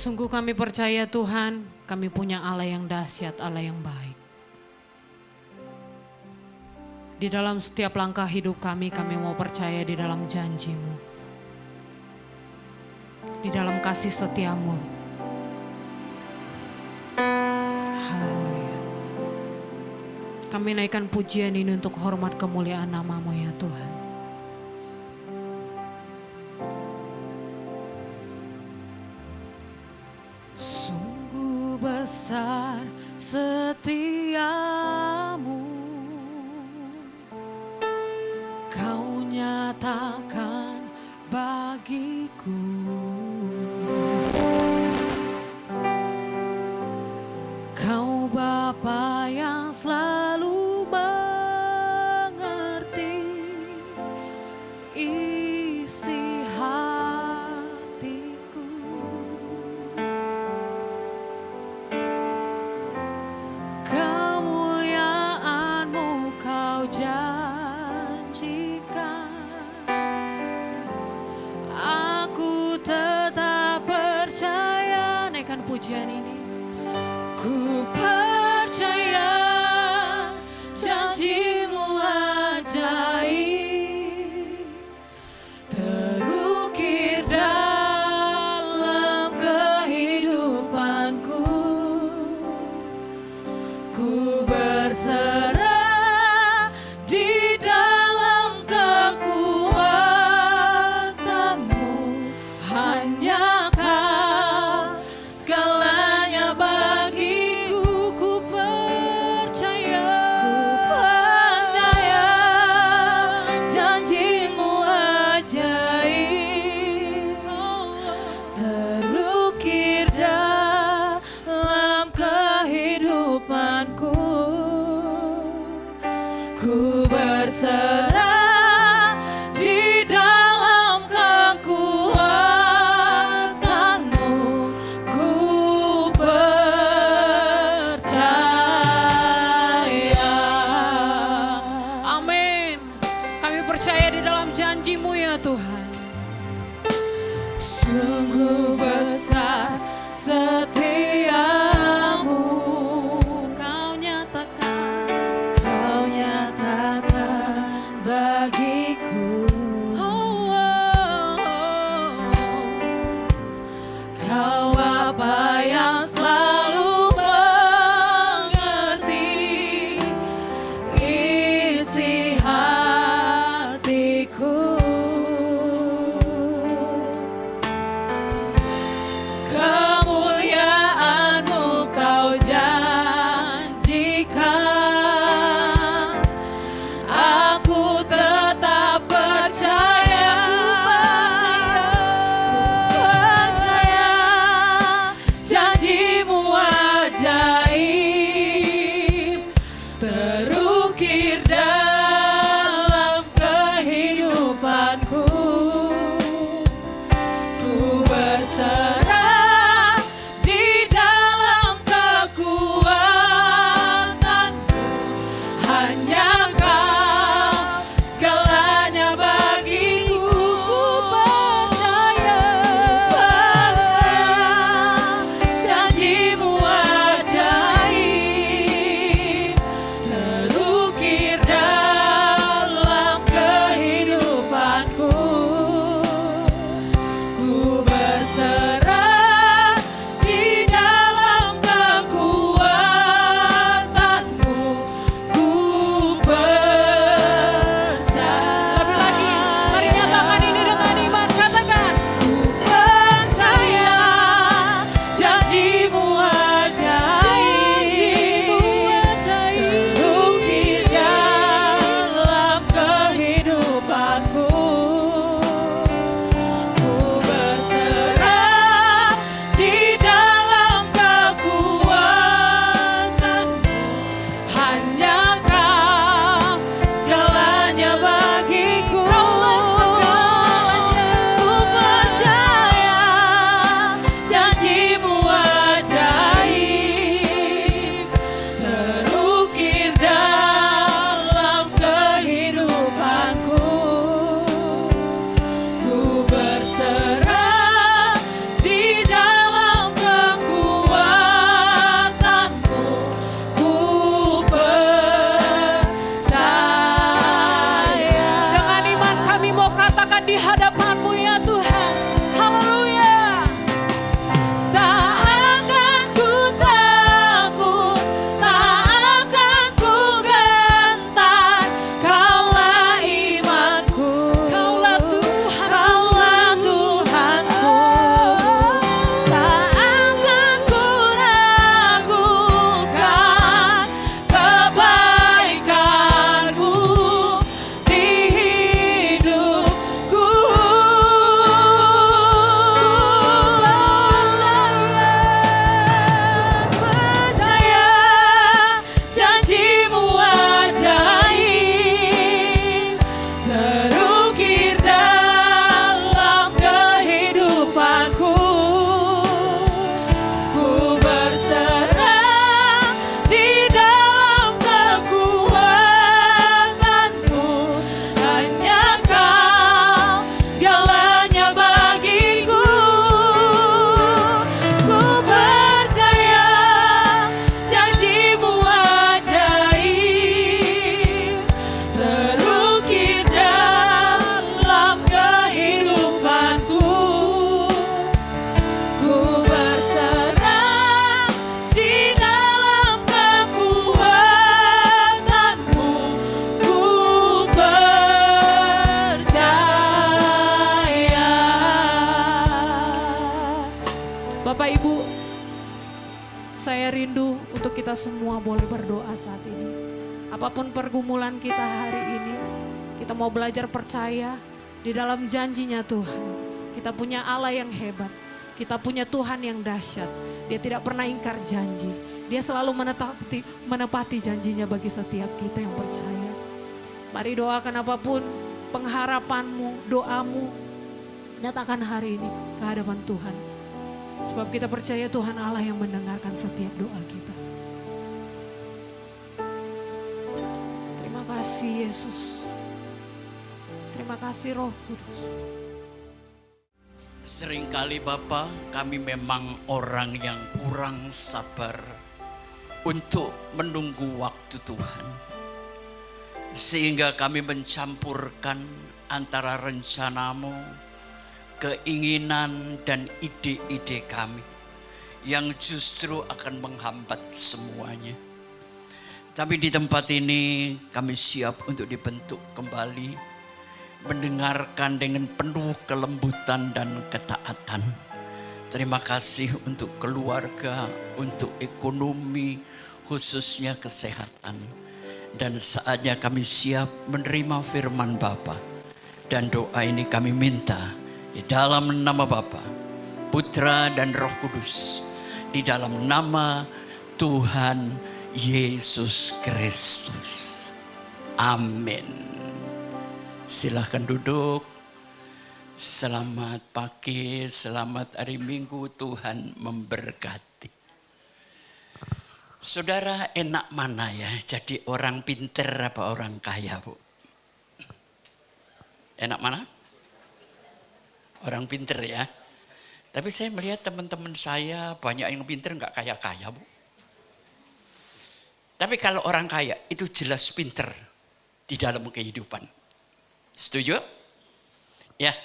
Sungguh kami percaya Tuhan, kami punya Allah yang dahsyat, Allah yang baik. Di dalam setiap langkah hidup kami mau percaya di dalam janji-Mu. Di dalam kasih setia-Mu. Haleluya. Kami naikkan pujian ini untuk hormat kemuliaan nama-Mu ya Tuhan. Sungguh besar setia-Mu, Kau nyatakan bagiku. Kau Bapa yang selalu mengerti isi hatiku. Kemuliaan-Mu Kau janjikan. Aku tetap percaya, naikkan pujian ini. Ku percaya janji-Mu ajaib, terukir dalam kehidupanku. Ku berserah di dalam kekuatan-Mu, hanya Kau segalanya bagiku. Ku percaya janji-Mu ajaib, terukir dalam kehidupanku. Ku berserah di dalam kekuatan-Mu. Ku percaya. Amin. Kami percaya di dalam janji-Mu ya Tuhan. Sungguh besar setia-Mu, Kau nyatakan Saya rindu untuk kita semua boleh berdoa saat ini. Apapun pergumulan kita hari ini, kita mau belajar percaya di dalam janjinya Tuhan. Kita punya Allah yang hebat, kita punya Tuhan yang dahsyat. Dia tidak pernah ingkar janji, Dia selalu menepati janjinya bagi setiap kita yang percaya. Mari doakan apapun pengharapanmu, doamu, nyatakan hari ini ke hadapan Tuhan. Sebab kita percaya Tuhan Allah yang mendengarkan setiap doa kita. Terima kasih Yesus. Terima kasih Roh Kudus. Seringkali Bapa, kami memang orang yang kurang sabar untuk menunggu waktu Tuhan. Sehingga kami mencampurkan antara rencanamu, keinginan dan ide-ide kami yang justru akan menghambat semuanya. Tapi di tempat ini kami siap untuk dibentuk kembali, mendengarkan dengan penuh kelembutan dan ketaatan. Terima kasih untuk keluarga, untuk ekonomi, khususnya kesehatan. Dan saatnya kami siap menerima firman Bapa. Dan doa ini kami minta di dalam nama Bapa, Putra dan Roh Kudus, di dalam nama Tuhan Yesus Kristus. Amin. Silahkan duduk. Selamat pagi, selamat hari Minggu, Tuhan memberkati. Saudara, enak mana ya jadi orang pinter apa orang kaya, Bu? Enak mana? Orang pinter ya. Tapi saya melihat teman-teman saya banyak yang pinter nggak kaya-kaya, Bu. Tapi kalau orang kaya itu jelas pinter di dalam kehidupan. Setuju? Ya.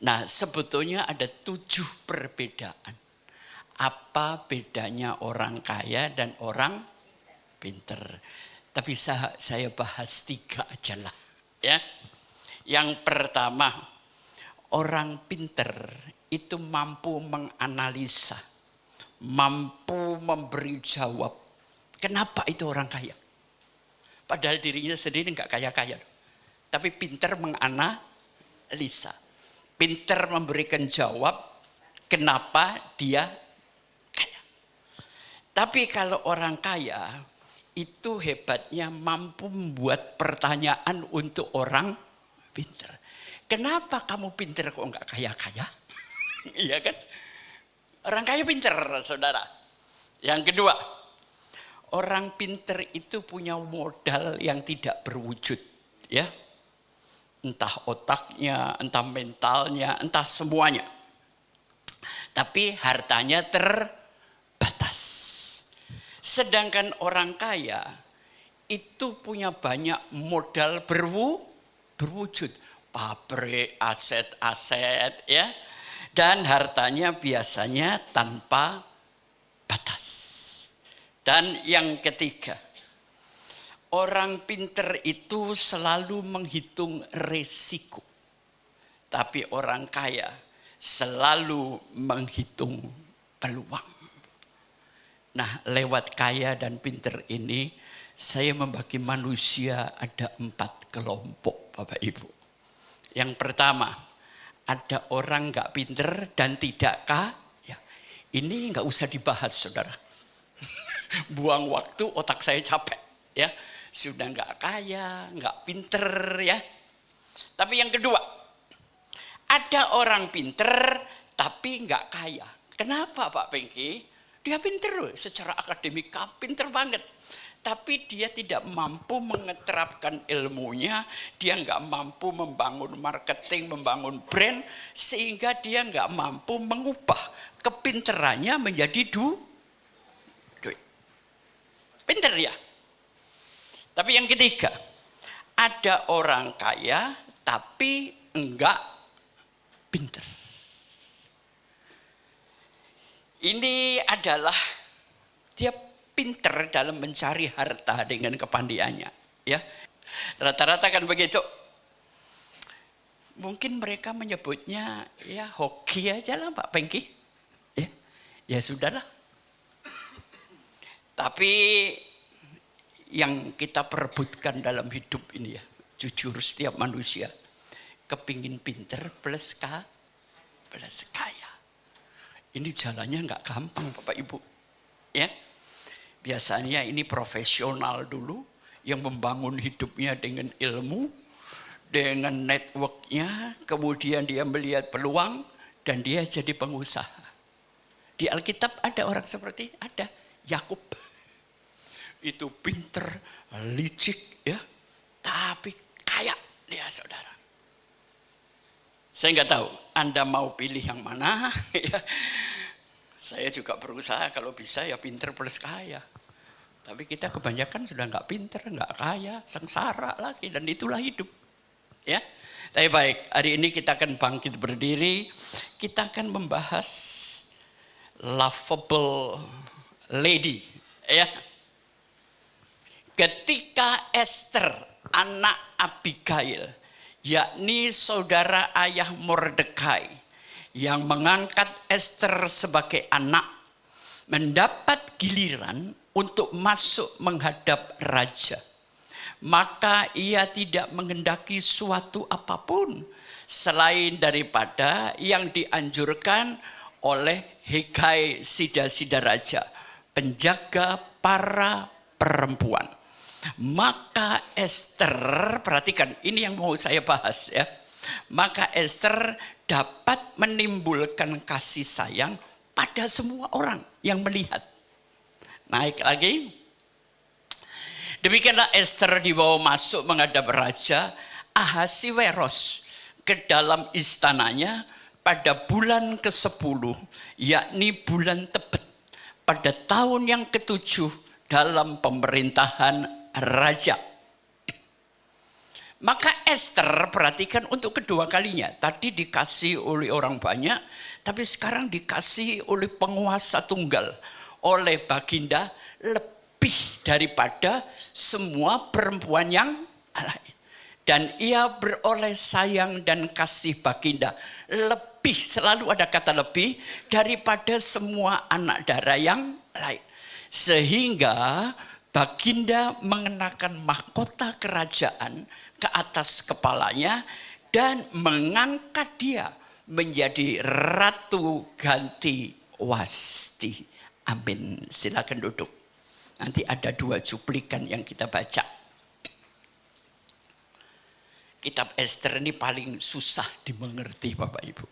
Nah, sebetulnya ada 7 perbedaan. Apa bedanya orang kaya dan orang pinter? Tapi saya bahas 3 aja lah. Ya. Yang pertama, orang pinter itu mampu menganalisa, mampu memberi jawab. Kenapa itu orang kaya? Padahal dirinya sendiri nggak kaya-kaya, tapi pinter menganalisa, pinter memberikan jawab kenapa dia kaya. Tapi kalau orang kaya itu hebatnya mampu membuat pertanyaan untuk orang pinter. Kenapa kamu pinter kok nggak kaya-kaya? Iya kan? Orang kaya pinter, saudara. Yang kedua, orang pinter itu punya modal yang tidak berwujud, ya. Entah otaknya, entah mentalnya, entah semuanya. Tapi hartanya terbatas. Sedangkan orang kaya itu punya banyak modal berwujud. Pabrik, aset-aset, ya. Dan hartanya biasanya tanpa batas. Dan yang ketiga, orang pinter itu selalu menghitung resiko. Tapi orang kaya selalu menghitung peluang. Nah, lewat kaya dan pinter ini, saya membagi manusia ada 4 kelompok, Bapak Ibu. Yang pertama, ada orang gak pinter dan tidak kaya. Ini gak usah dibahas, saudara. Buang waktu, otak saya capek. Ya, sudah gak kaya, gak pinter ya. Tapi yang kedua, ada orang pinter tapi gak kaya. Kenapa Pak Pengki? Dia pinter loh, secara akademika pinter banget. Tapi dia tidak mampu mengeterapkan ilmunya, dia nggak mampu membangun marketing, membangun brand, sehingga dia nggak mampu mengubah kepinterannya menjadi duit. Pinter ya. Tapi yang ketiga, ada orang kaya tapi enggak pinter. Ini adalah dia pinter dalam mencari harta dengan kepandaiannya, ya. Rata-rata kan begitu. Mungkin mereka menyebutnya ya hoki aja lah Pak Pengki. Ya, ya sudahlah. Tapi yang kita perebutkan dalam hidup ini ya, jujur setiap manusia kepingin pinter plus kaya. Ini jalannya nggak gampang Bapak Ibu. Ya, biasanya ini profesional dulu yang membangun hidupnya dengan ilmu, dengan networknya, kemudian dia melihat peluang dan dia jadi pengusaha. Di Alkitab ada orang seperti ada Yakub. Itu pinter, licik ya, tapi kaya dia saudara. Saya nggak tahu Anda mau pilih yang mana. Ya. Saya juga berusaha kalau bisa ya pinter plus kaya. Tapi kita kebanyakan sudah nggak pinter, nggak kaya, sengsara lagi dan itulah hidup. Ya, tapi baik. Hari ini kita akan bangkit berdiri. Kita akan membahas lovable lady. Ya. Ketika Esther, anak Abigail, yakni saudara ayah Mordekai, yang mengangkat Esther sebagai anak, mendapat giliran untuk masuk menghadap raja. Maka ia tidak menghendaki suatu apapun selain daripada yang dianjurkan oleh Hegai sida-sida raja, penjaga para perempuan. Maka Esther, perhatikan ini yang mau saya bahas ya. Maka Esther dapat menimbulkan kasih sayang pada semua orang yang melihat. Naik lagi. Demikianlah Esther dibawa masuk menghadap Raja Ahasiweros ke dalam istananya pada bulan ke-10, yakni bulan Tebet, pada tahun yang ke-7 dalam pemerintahan raja. Maka Esther, perhatikan untuk kedua kalinya. Tadi dikasih oleh orang banyak, tapi sekarang dikasih oleh penguasa tunggal, oleh baginda, lebih daripada semua perempuan yang lain. Dan ia beroleh sayang dan kasih baginda, lebih, selalu ada kata lebih, daripada semua anak darah yang lain. Sehingga baginda mengenakan mahkota kerajaan ke atas kepalanya dan mengangkat dia menjadi Ratu Ganti Wasti. Amin. Silakan duduk. Nanti ada 2 cuplikan yang kita baca. Kitab Esther ini paling susah dimengerti Bapak Ibu.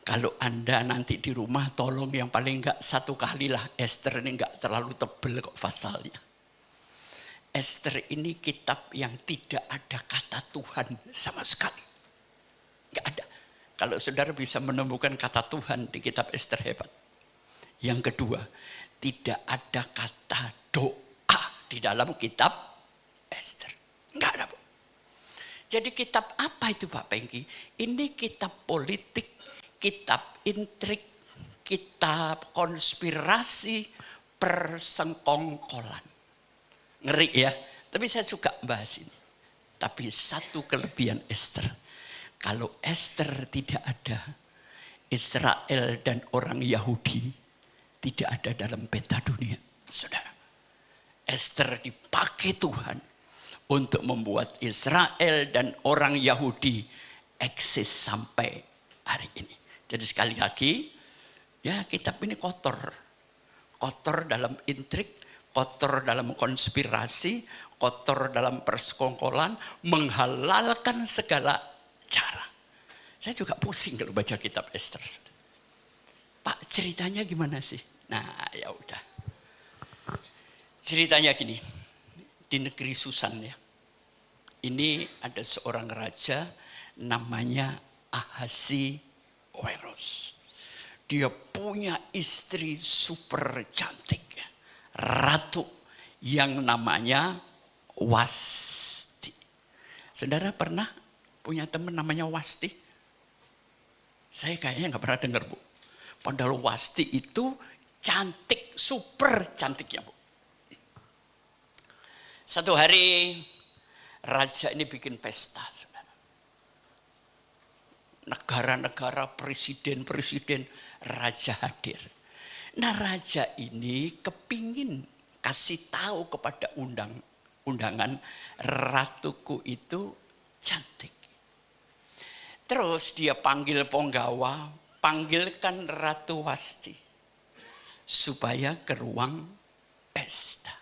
Kalau Anda nanti di rumah tolong yang paling enggak 1 kali lah. Esther ini enggak terlalu tebel kok pasalnya. Esther ini kitab yang tidak ada kata Tuhan sama sekali. Enggak ada. Kalau saudara bisa menemukan kata Tuhan di kitab Esther hebat. Yang kedua, tidak ada kata doa di dalam kitab Esther. Enggak ada, Bu. Jadi kitab apa itu Pak Pengki? Ini kitab politik, kitab intrik, kitab konspirasi, persengkongkolan. Ngeri ya, tapi saya suka bahas ini. Tapi satu kelebihan Esther. Kalau Esther tidak ada, Israel dan orang Yahudi tidak ada dalam peta dunia. Saudara, Esther dipakai Tuhan untuk membuat Israel dan orang Yahudi eksis sampai hari ini. Jadi sekali lagi, ya kitab ini kotor. Kotor dalam intrik, kotor dalam konspirasi, kotor dalam persekongkolan, menghalalkan segala cara. Saya juga pusing kalau baca kitab Esther. Pak, ceritanya gimana sih? Nah, ya udah. Ceritanya gini. Di negeri Susan ya. Ini ada seorang raja namanya Ahasiweros. Dia punya istri super cantik. Ratu yang namanya Wasti. Saudara pernah punya teman namanya Wasti? Saya kayaknya nggak pernah dengar, Bu. Padahal Wasti itu cantik, super cantiknya, Bu. Satu hari raja ini bikin pesta, saudara. Negara-negara, presiden-presiden, raja hadir. Nah raja ini kepingin kasih tahu kepada undangan, ratuku itu cantik. Terus dia panggil penggawa, panggilkan Ratu Wasti supaya ke ruang pesta.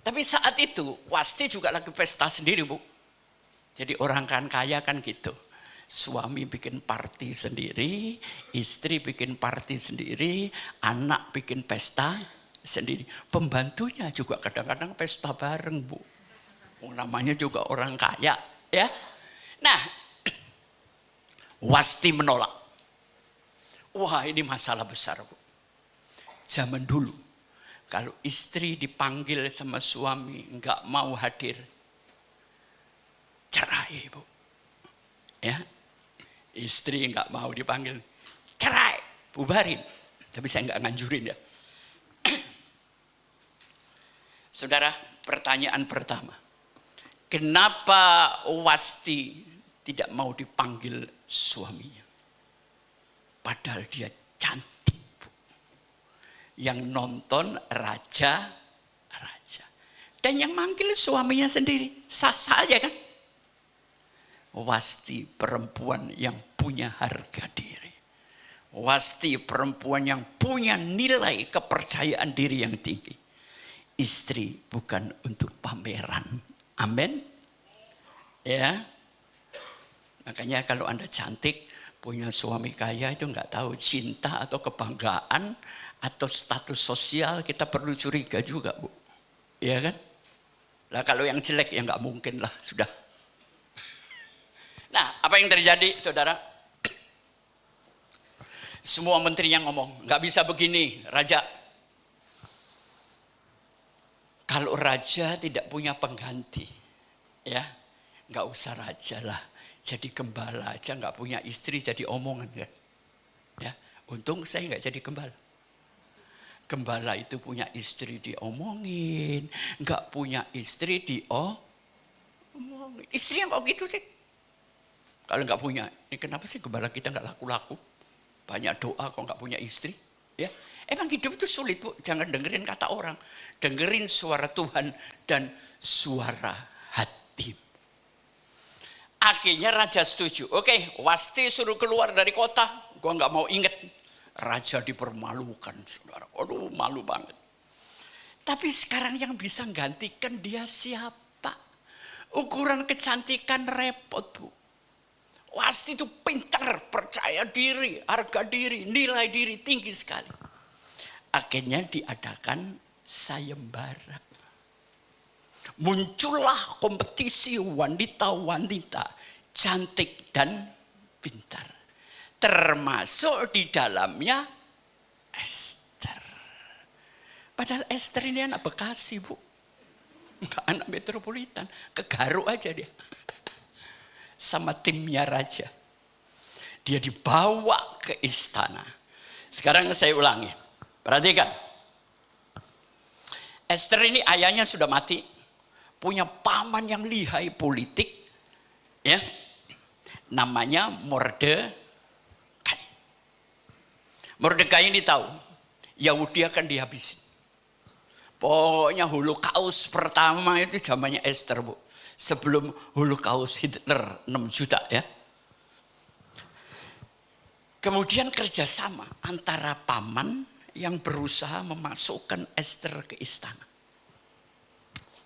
Tapi saat itu Wasti juga lagi pesta sendiri, Bu. Jadi orang kan kaya kan gitu. Suami bikin party sendiri, istri bikin party sendiri, anak bikin pesta sendiri. Pembantunya juga kadang-kadang pesta bareng, Bu. Namanya juga orang kaya, ya. Nah, Wasti menolak. Wah, ini masalah besar, Bu. Zaman dulu, kalau istri dipanggil sama suami nggak mau hadir, cerai, Bu. Ya, istri nggak mau dipanggil, cerai, bubarin. Tapi saya nggak nganjurin ya. Saudara, pertanyaan pertama. Kenapa Wasti tidak mau dipanggil suaminya? Padahal dia cantik, Bu. Yang nonton raja. Dan yang manggil suaminya sendiri. Sah saja kan? Wasti perempuan yang punya harga diri. Wasti perempuan yang punya nilai kepercayaan diri yang tinggi. Istri bukan untuk pameran. Amin. Ya. Makanya kalau Anda cantik, punya suami kaya itu nggak tahu cinta atau kebanggaan atau status sosial, kita perlu curiga juga, Bu. Iya kan? Lah kalau yang jelek ya nggak mungkin lah, sudah. Nah, apa yang terjadi, saudara? Semua menterinya ngomong, nggak bisa begini, raja. Kalau raja tidak punya pengganti, ya nggak usah raja lah, jadi gembala aja, nggak punya istri jadi omongan kan? Ya, untung saya nggak jadi gembala. Gembala itu punya istri diomongin, nggak punya istri diomongin. Istri yang kok gitu sih? Kalau nggak punya, ini kenapa sih gembala kita nggak laku-laku? Banyak doa kok nggak punya istri, ya? Emang hidup itu sulit, Bu. Jangan dengerin kata orang. Dengerin suara Tuhan dan suara hati. Akhirnya raja setuju. Oke, Wasti suruh keluar dari kota. Gua nggak mau inget. Raja dipermalukan, saudara. Aduh, malu banget. Tapi sekarang yang bisa gantikan dia siapa? Ukuran kecantikan repot, Bu. Wasti itu pintar, percaya diri, harga diri, nilai diri tinggi sekali. Akhirnya diadakan sayembara. Muncullah kompetisi wanita-wanita cantik dan pintar. Termasuk di dalamnya Esther. Padahal Esther ini anak Bekasi, Bu. Enggak anak metropolitan. Ke Garut aja dia. Sama timnya raja. Dia dibawa ke istana. Sekarang saya ulangi. Perhatikan. Esther ini ayahnya sudah mati. Punya paman yang lihai politik. Ya. Namanya Mordekai. Mordekai ini tahu. Yahudi akan dihabisin. Pokoknya Holocaust pertama itu zamannya Esther, Bu. Sebelum Holocaust Hitler 6 juta ya. Kemudian kerjasama antara paman yang berusaha memasukkan Esther ke istana.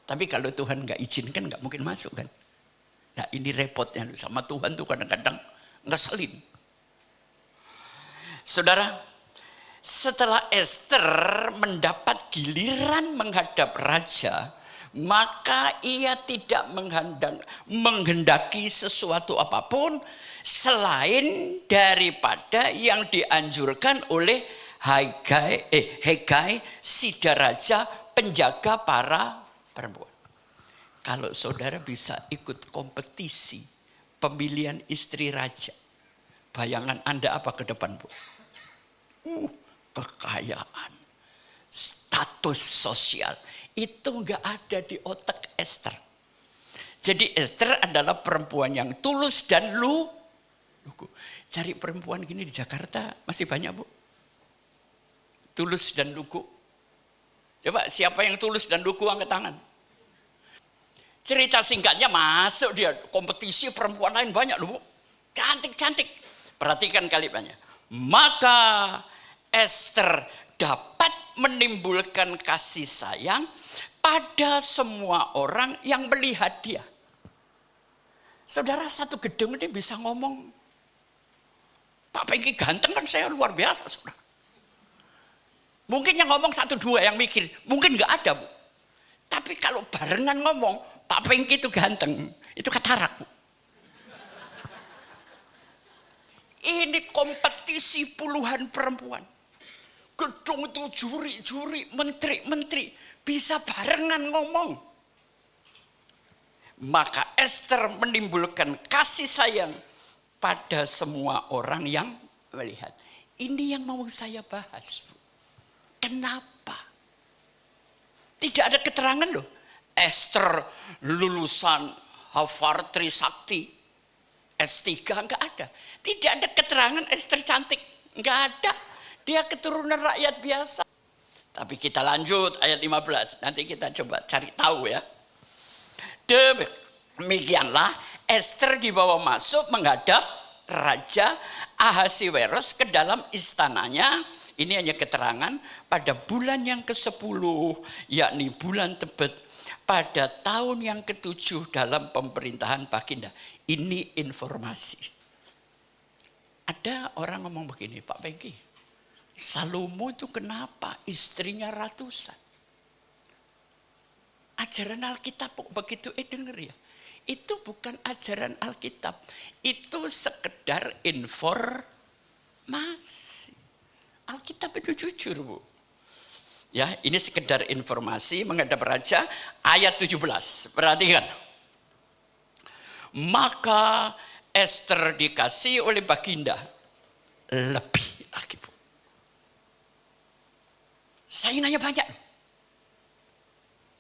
Tapi kalau Tuhan nggak izinkan nggak mungkin masuk kan. Nah ini repotnya sama Tuhan tuh kadang-kadang ngeselin. Saudara, setelah Esther mendapat giliran menghadap raja, maka ia tidak menghendaki sesuatu apapun selain daripada yang dianjurkan oleh Hegai, Sida Raja, penjaga para perempuan. Kalau saudara bisa ikut kompetisi pemilihan istri raja, bayangan Anda apa ke depan, Bu? Kekayaan, status sosial, itu nggak ada di otak Esther. Jadi Esther adalah perempuan yang tulus dan lugu. Cari perempuan gini di Jakarta masih banyak, Bu. Tulus dan lugu. Coba siapa yang tulus dan lugu angkat tangan. Cerita singkatnya masuk dia kompetisi perempuan lain banyak loh Bu. Cantik-cantik. Perhatikan kalimatnya. Maka Esther dapat menimbulkan kasih sayang pada semua orang yang melihat dia. Saudara, satu gedung ini bisa ngomong. Pak Pengki ganteng kan, saya luar biasa saudara. Mungkin yang ngomong satu dua yang mikir, mungkin nggak ada Bu. Tapi kalau barengan ngomong, Pak Pengki itu ganteng, itu katarak Bu. Ini kompetisi puluhan perempuan. Gedung itu juri-juri, menteri-menteri bisa barengan ngomong. Maka Esther menimbulkan kasih sayang pada semua orang yang melihat. Ini yang mau saya bahas Bu. Kenapa? Tidak ada keterangan loh. Esther lulusan Harvard Trisakti S3 enggak ada. Tidak ada keterangan Esther cantik, enggak ada. Dia keturunan rakyat biasa. Tapi kita lanjut ayat 15. Nanti kita coba cari tahu ya. Demikianlah Esther dibawa masuk menghadap Raja Ahasiweros ke dalam istananya. Ini hanya keterangan pada bulan yang ke-10, yakni bulan Tebet, pada tahun yang ke-7 dalam pemerintahan Baginda. Ini informasi. Ada orang ngomong begini, Pak Pengki, Salomo itu kenapa istrinya ratusan? Ajaran Alkitab begitu denger ya. Itu bukan ajaran Alkitab, itu sekedar informasi. Alkitab itu jujur Bu. Ya, ini sekedar informasi menghadap raja ayat 17. Perhatikan. Maka Esther dikasih oleh Baginda lebih lagi Bu. Saya nanya banyak.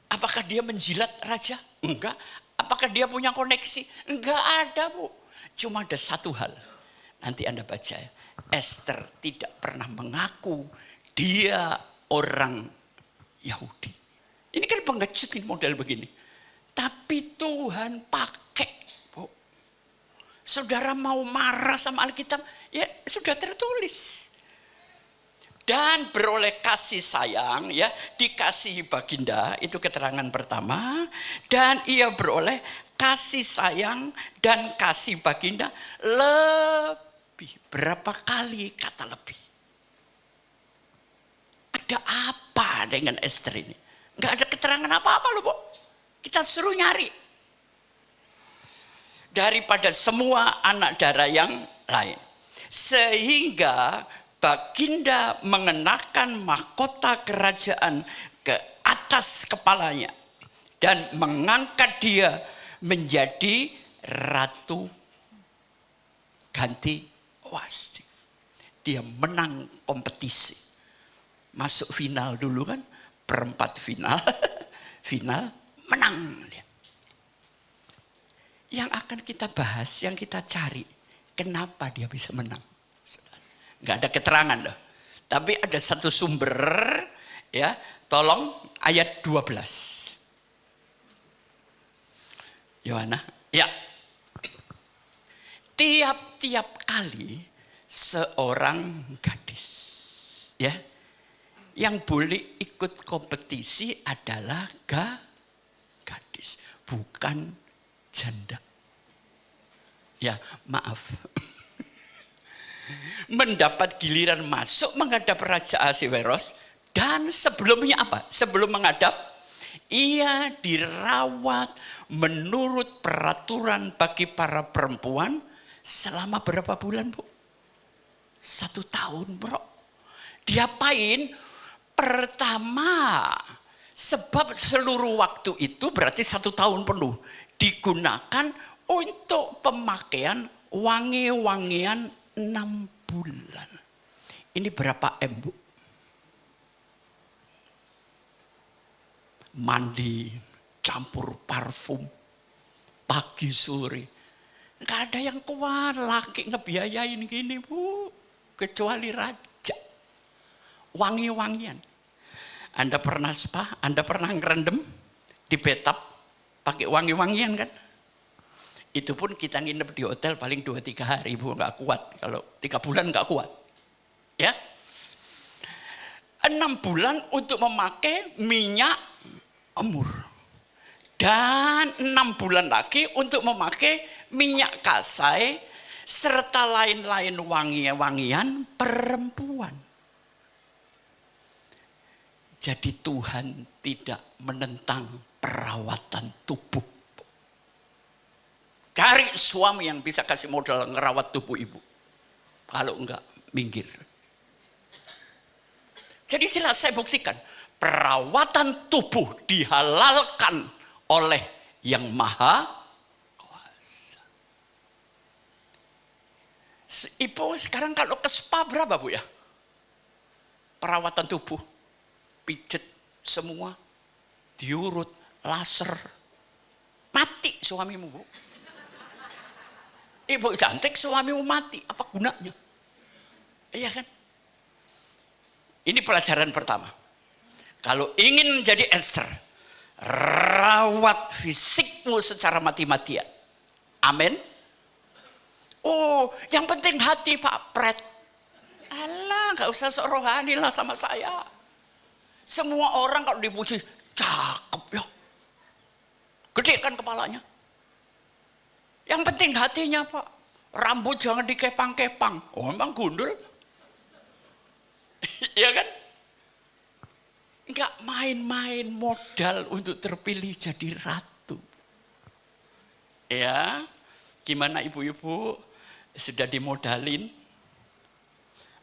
Apakah dia menjilat raja? Enggak. Apakah dia punya koneksi? Enggak ada Bu. Cuma ada satu hal. Nanti Anda baca ya. Esther tidak pernah mengaku dia orang Yahudi. Ini kan pengecutin model begini. Tapi Tuhan pakai. Bu. Saudara mau marah sama Alkitab, ya sudah tertulis. Dan beroleh kasih sayang, ya dikasihi Baginda, itu keterangan pertama. Dan ia beroleh kasih sayang dan kasih Baginda lebih. Berapa kali kata lebih? Ada apa dengan Esther ini? Enggak ada keterangan apa-apa loh Bu. Kita suruh nyari. Daripada semua anak darah yang lain. Sehingga Baginda mengenakan mahkota kerajaan ke atas kepalanya. Dan mengangkat dia menjadi ratu ganti Wasti. Dia menang kompetisi. Masuk final dulu kan. Perempat final. Final menang dia. Yang akan kita bahas, yang kita cari. Kenapa dia bisa menang. Gak ada keterangan loh. Tapi ada satu sumber. Ya, tolong ayat 12. Yohana. Ya. Tiap-tiap kali seorang gadis ya yang boleh ikut kompetisi adalah gadis, bukan janda. Ya, maaf. Mendapat giliran masuk menghadap Raja Ahasiweros dan sebelumnya apa? Sebelum menghadap ia dirawat menurut peraturan bagi para perempuan. Selama berapa bulan Bu? 1 tahun Bro. Diapain? Pertama, sebab seluruh waktu itu berarti 1 tahun penuh. Digunakan untuk pemakaian wangi-wangian 6 bulan. Ini berapa M Bu? Mandi, campur parfum, pagi sore. Nggak ada yang kuat laki ngebiayain gini Bu. Kecuali raja. Wangi-wangian. Anda pernah spa, Anda pernah ngerendam di bathtub pakai wangi-wangian kan? Itu pun kita nginep di hotel paling 2-3 hari, Bu, nggak kuat. Kalau 3 bulan nggak kuat. Ya. 6 bulan untuk memakai minyak emur. Dan 6 bulan lagi untuk memakai minyak kasai serta lain-lain wangi-wangian perempuan. Jadi Tuhan tidak menentang perawatan tubuh. Cari suami yang bisa kasih modal ngerawat tubuh ibu. Kalau enggak, minggir. Jadi jelas saya buktikan, perawatan tubuh dihalalkan oleh Yang Maha Kuasa. Ibu sekarang kalau ke spa berapa, Bu, ya? Perawatan tubuh. Pijet semua, diurut, laser. Mati suamimu, Bu. Ibu cantik, suamimu mati. Apa gunanya? Iya kan? Ini pelajaran pertama. Kalau ingin menjadi Esther, rawat fisikmu secara mati-matian. Amin. Oh, yang penting hati, Pak Pret. Alah, gak usah sok rohani lah sama saya. Semua orang kalau dipuji, cakep ya. Gede kan kepalanya. Yang penting hatinya, Pak. Rambut jangan dikepang-kepang. Oh, memang gundul. Iya kan? Enggak main-main modal untuk terpilih jadi ratu. Ya, gimana ibu-ibu sudah dimodalin?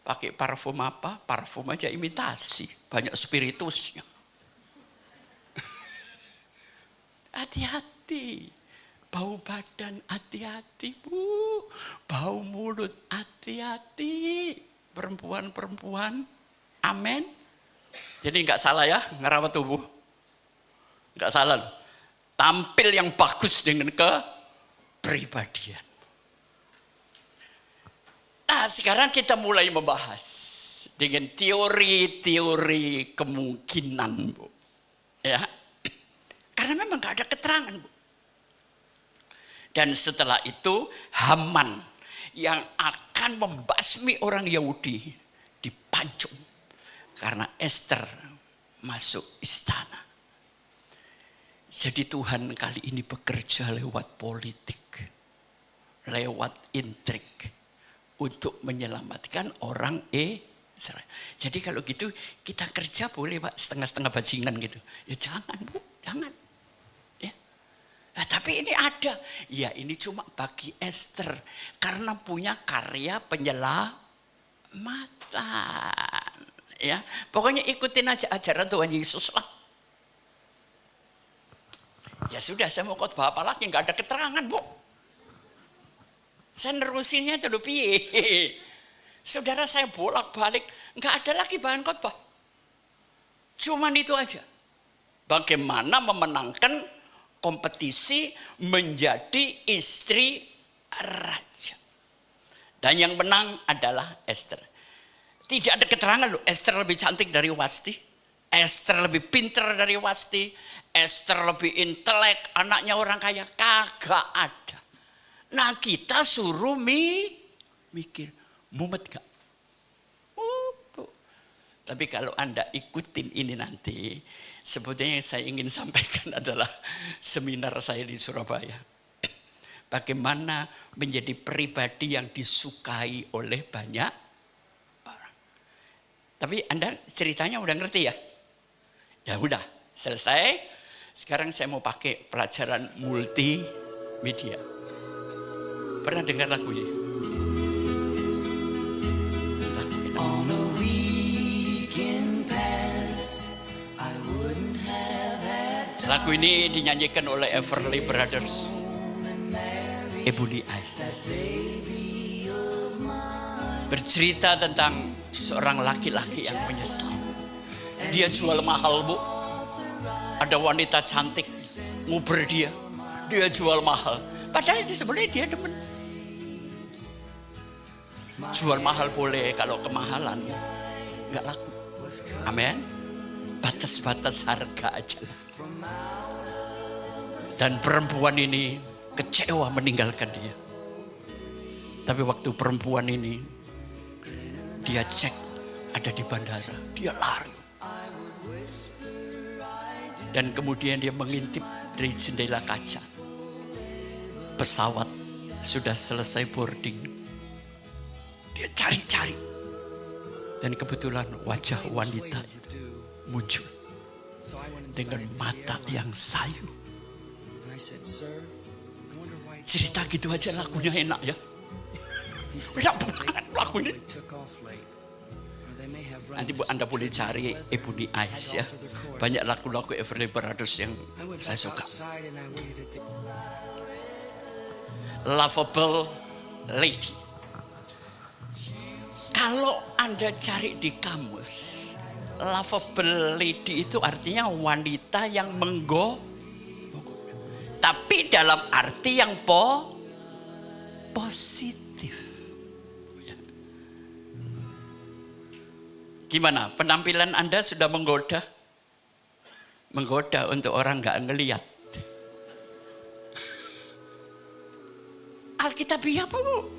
Pakai parfum apa? Parfum aja imitasi. Banyak spiritusnya. Hati-hati. Bau badan hati-hati, Bu. Bau mulut hati-hati. Perempuan-perempuan. Amin. Jadi enggak salah ya ngerawat tubuh. Enggak salah. Tampil yang bagus dengan kepribadian. Nah, sekarang kita mulai membahas dengan teori-teori kemungkinan, Bu. Ya. Karena memang gak ada keterangan, Bu. Dan setelah itu Haman yang akan membasmi orang Yahudi dipancung karena Esther masuk istana. Jadi Tuhan kali ini bekerja lewat politik, lewat intrik. Untuk menyelamatkan orang Israel. Jadi kalau gitu kita kerja boleh, Pak, setengah-setengah bajingan gitu. Ya jangan, Bu, jangan. Ya. Nah, tapi ini ada. Ya ini cuma bagi Esther. Karena punya karya penyelamatan. Ya, pokoknya ikutin aja ajaran Tuhan Yesus lah. Ya sudah, saya mau khotbah apa lagi? Nggak ada keterangan, Bu. Saya nerusinnya dulu piye. Saudara, saya bolak-balik, nggak ada lagi bahan khotbah. Cuman itu aja. Bagaimana memenangkan kompetisi menjadi istri raja. Dan yang menang adalah Esther. Tidak ada keterangan loh, Esther lebih cantik dari Wasti. Esther lebih pinter dari Wasti. Esther lebih intelek, anaknya orang kaya. Kagak ada. Nah, kita suruh mikir, mumet gak? Tapi kalau Anda ikutin ini nanti, sebetulnya yang saya ingin sampaikan adalah seminar saya di Surabaya. Bagaimana menjadi pribadi yang disukai oleh banyak orang. Tapi Anda ceritanya udah ngerti ya? Ya udah, selesai. Sekarang saya mau pakai pelajaran multimedia. Pernah dengar lagu ini? Lagu ini dinyanyikan oleh Everly Brothers. Ebony Eyes. Bercerita tentang seorang laki-laki yang menyesal. Dia jual mahal, Bu. Ada wanita cantik nguber dia. Dia jual mahal. Padahal sebenarnya dia demen. Jual mahal boleh, kalau kemahalan nggak laku. Amin. But atas batas harga aja lah. Dan perempuan ini kecewa meninggalkan dia. Tapi waktu perempuan ini dia cek ada di bandara, dia lari. Dan kemudian dia mengintip dari jendela kaca. Pesawat sudah selesai boarding. Dia cari-cari. Dan kebetulan wajah wanita itu muncul dengan mata yang sayu. Cerita gitu aja lagunya enak ya. Enak banget lagunya. Nanti Anda boleh cari Ebony Eyes ya. Banyak lagu-lagu Everly Brothers yang saya suka. Lovable Lady. Kalau Anda cari di kamus, lovable lady itu artinya wanita yang tapi dalam arti yang positif. Gimana? Penampilan Anda sudah menggoda? Menggoda untuk orang nggak ngelihat. Alkitabiah Bu.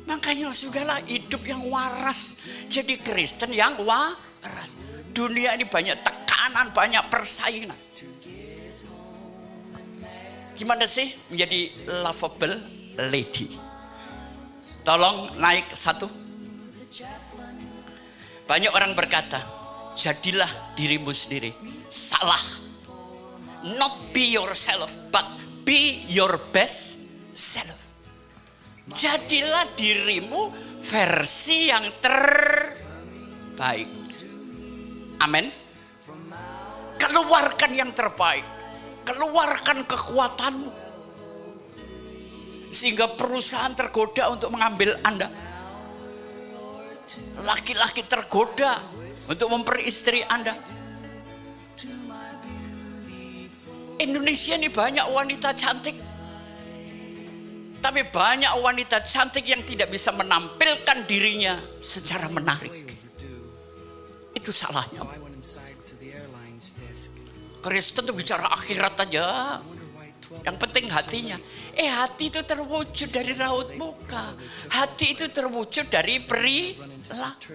Makanya sudahlah hidup yang waras. Jadi Kristen yang waras. Dunia ini banyak tekanan, banyak persaingan. Gimana sih menjadi lovable lady? Tolong naik satu. Banyak orang berkata, jadilah dirimu sendiri. Salah. Not be yourself, but be your best self. Jadilah dirimu versi yang terbaik. Amin. Keluarkan yang terbaik. Keluarkan kekuatanmu. Sehingga perusahaan tergoda untuk mengambil Anda. Laki-laki tergoda untuk memperistri Anda. Indonesia ini banyak wanita cantik. Tapi banyak wanita cantik yang tidak bisa menampilkan dirinya secara menarik. Itu salahnya. Kristen itu bicara akhirat aja. Yang penting hatinya. Hati itu terwujud dari raut muka. Hati itu terwujud dari perilaku.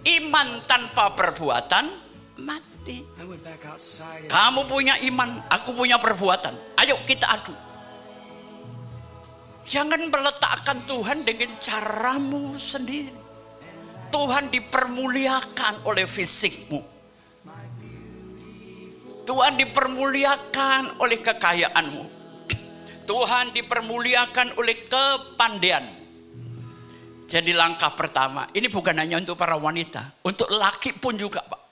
Iman tanpa perbuatan mati. Kamu punya iman, aku punya perbuatan. Ayo kita adu. Jangan meletakkan Tuhan dengan caramu sendiri. Tuhan dipermuliakan oleh fisikmu. Tuhan dipermuliakan oleh kekayaanmu. Tuhan dipermuliakan oleh kepandaian. Jadi langkah pertama, ini bukan hanya untuk para wanita, untuk laki pun juga Pak.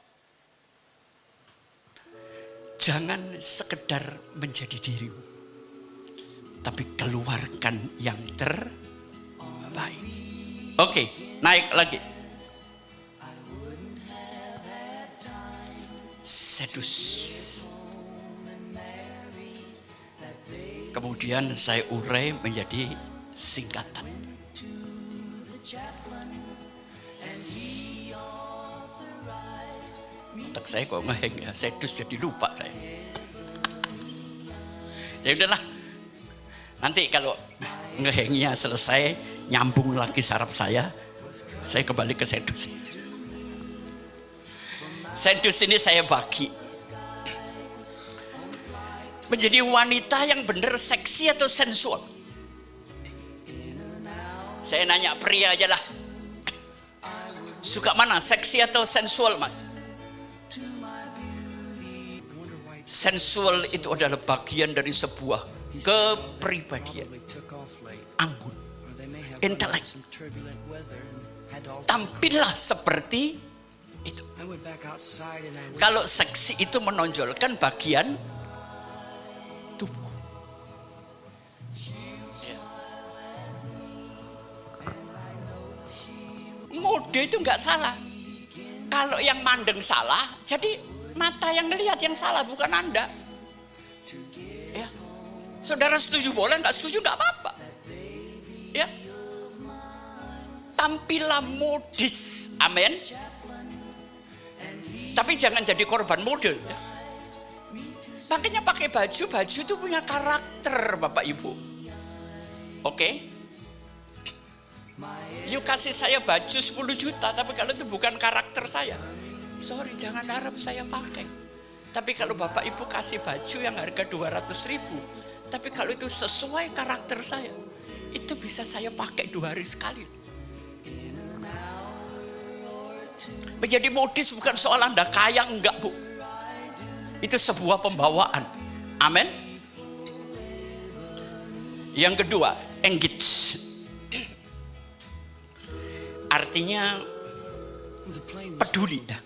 Jangan sekedar menjadi dirimu. Tapi keluarkan yang terbaik. Oke, naik lagi. Sedus. Kemudian saya urai menjadi singkatan. Otak saya kok ngeheng ya, sedus jadi lupa saya. Ya udahlah. Nanti kalau ngehengnya selesai, nyambung lagi saraf saya kembali ke sedus. Sedus ini saya bagi. Menjadi wanita yang benar seksi atau sensual? Saya nanya pria aja lah. Suka mana, seksi atau sensual Mas? Sensual itu adalah bagian dari sebuah kepribadian, anggun, intelek. Tampillah seperti itu. Kalau seksi itu menonjolkan bagian tubuh. Mode itu nggak salah. Kalau yang mandeng salah, jadi mata yang ngelihat yang salah, bukan Anda. Ya. Saudara setuju boleh, nggak setuju nggak apa-apa. Ya. Tampillah modis, amin. Tapi jangan jadi korban model ya. Makanya pakai baju itu punya karakter Bapak Ibu. Oke? You kasih saya baju 10 juta, tapi kalau itu bukan karakter saya, sorry, jangan harap saya pakai. Tapi kalau Bapak Ibu kasih baju yang harga 200.000, tapi kalau itu sesuai karakter saya, itu bisa saya pakai 2 hari sekali. Menjadi modis bukan soal Anda kaya enggak, Bu. Itu sebuah pembawaan. Amin. Yang kedua, engage. Artinya peduli ya.